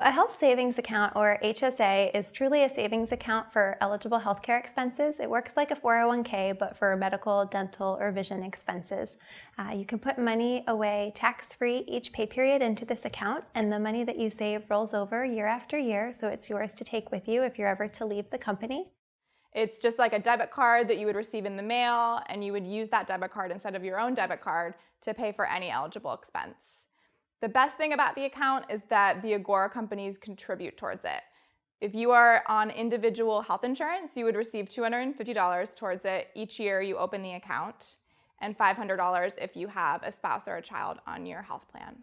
A health savings account, or HSA, is truly a savings account for eligible healthcare expenses. It works like a 401k, but for medical, dental, or vision expenses. You can put money away tax-free each pay period into this account, and the money that you save rolls over year after year, so it's yours to take with you if you're ever to leave the company. It's just like a debit card that you would receive in the mail, and you would use that debit card instead of your own debit card to pay for any eligible expense. The best thing about the account is that the Agora companies contribute towards it. If you are on individual health insurance, you would receive $250 towards it each year you open the account, and $500 if you have a spouse or a child on your health plan.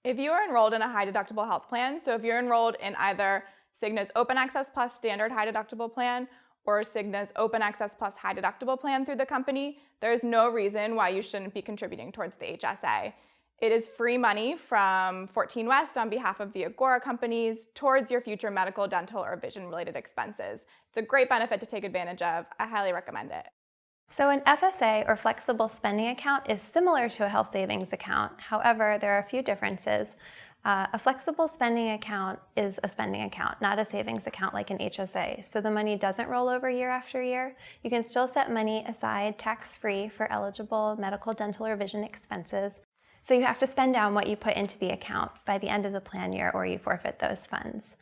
If you are enrolled in a high deductible health plan, so if you're enrolled in either Cigna's Open Access Plus standard high deductible plan or Cigna's Open Access Plus high deductible plan through the company, there's no reason why you shouldn't be contributing towards the HSA. It is free money from 14 West on behalf of the Agora companies towards your future medical, dental, or vision-related expenses. It's a great benefit to take advantage of. I highly recommend it. So an FSA, or flexible spending account, is similar to a health savings account. However, there are a few differences. A flexible spending account is a spending account, not a savings account like an HSA. So the money doesn't roll over year after year. You can still set money aside tax-free for eligible medical, dental, or vision expenses. So you have to spend down what you put into the account by the end of the plan year, or you forfeit those funds.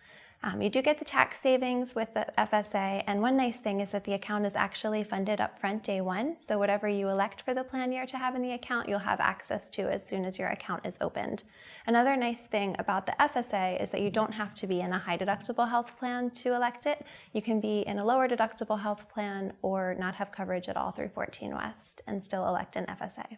You do get the tax savings with the FSA, and one nice thing is that the account is actually funded up front day one, so whatever you elect for the plan year to have in the account, you'll have access to as soon as your account is opened. Another nice thing about the FSA is that you don't have to be in a high deductible health plan to elect it. You can be in a lower deductible health plan or not have coverage at all through 14 West and still elect an FSA.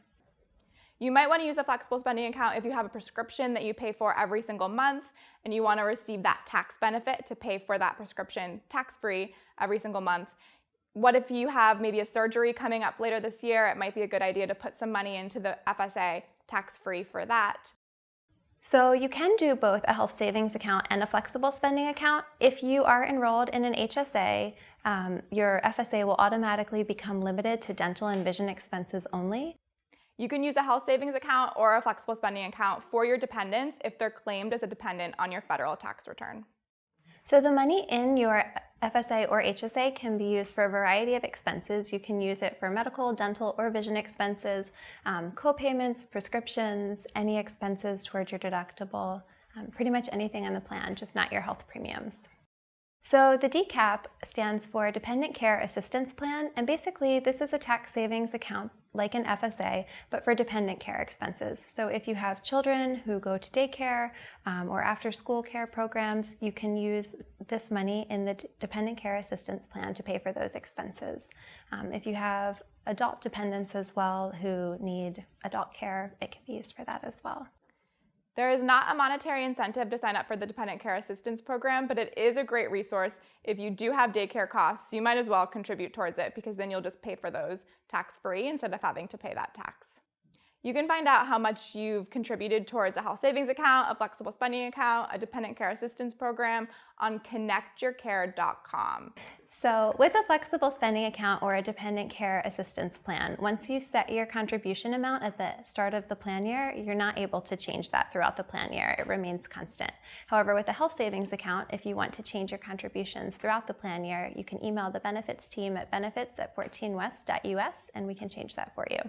You might want to use a flexible spending account if you have a prescription that you pay for every single month and you want to receive that tax benefit to pay for that prescription tax-free every single month. What if you have maybe a surgery coming up later this year? It might be a good idea to put some money into the FSA tax-free for that. So you can do both a health savings account and a flexible spending account. If you are enrolled in an HSA, your FSA will automatically become limited to dental and vision expenses only. You can use a health savings account or a flexible spending account for your dependents if they're claimed as a dependent on your federal tax return. So the money in your FSA or HSA can be used for a variety of expenses. You can use it for medical, dental, or vision expenses, co-payments, prescriptions, any expenses towards your deductible, pretty much anything on the plan, just not your health premiums. So the DCAP stands for Dependent Care Assistance Plan, and basically this is a tax savings account like an FSA, but for dependent care expenses. So if you have children who go to daycare or after school care programs, you can use this money in the Dependent Care Assistance Plan to pay for those expenses. If you have adult dependents as well who need adult care, it can be used for that as well. There is not a monetary incentive to sign up for the Dependent Care Assistance Program, but it is a great resource. If you do have daycare costs, you might as well contribute towards it because then you'll just pay for those tax-free instead of having to pay that tax. You can find out how much you've contributed towards a health savings account, a flexible spending account, a Dependent Care Assistance Program on connectyourcare.com. So with a flexible spending account or a dependent care assistance plan, once you set your contribution amount at the start of the plan year, you're not able to change that throughout the plan year. It remains constant. However, with a health savings account, if you want to change your contributions throughout the plan year, you can email the benefits team at benefits@14west.us and we can change that for you.